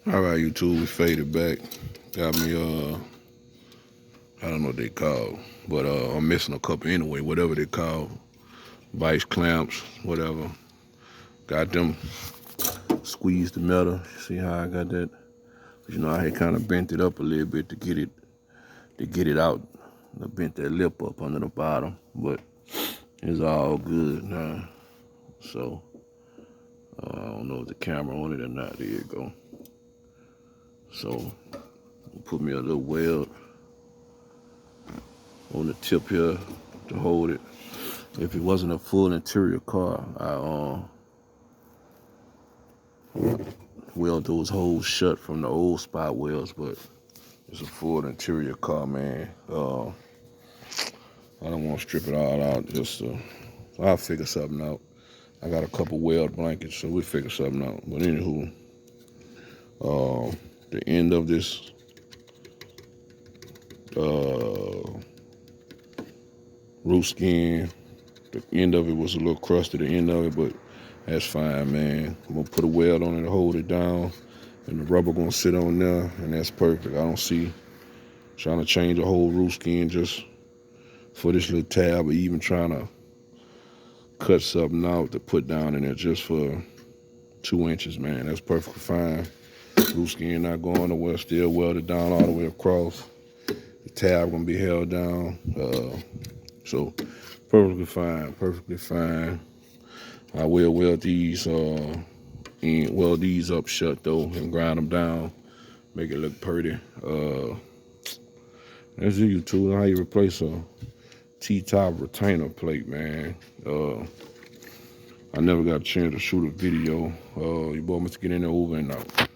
All right, YouTube, we faded back. Got me, I don't know what they call, but I'm missing a couple anyway, whatever they call, vice clamps, whatever. Got them, squeezed the metal. See how I got that? You know, I had kind of bent it up a little bit to get it out. I bent that lip up under the bottom, but it's all good now. So I don't know if the camera on it or not. There you go. So put me a little weld on the tip here to hold it. If it wasn't a full interior car, I weld those holes shut from the old spot welds, but it's a full interior car, man. I don't want to strip it all out. I'll figure something out. I got a couple weld blankets, so we'll figure something out. But anywho, the end of this roof skin, the end of it was a little crusty, the end of it, but that's fine, man. I'm gonna put a weld on it to hold it down, and the rubber gonna sit on there, and that's perfect. I don't see trying to change the whole roof skin just for this little tab, or even trying to cut something out to put down in there just for 2 inches, man. That's perfectly fine. Roof skin not going nowhere, still welded down all the way across. The tab gonna be held down, so perfectly fine, perfectly fine. I will weld these up shut though and grind them down, make it look pretty. That's YouTube how you replace a T-top retainer plate, man. I never got a chance to shoot a video. Your boy must get in there over and out.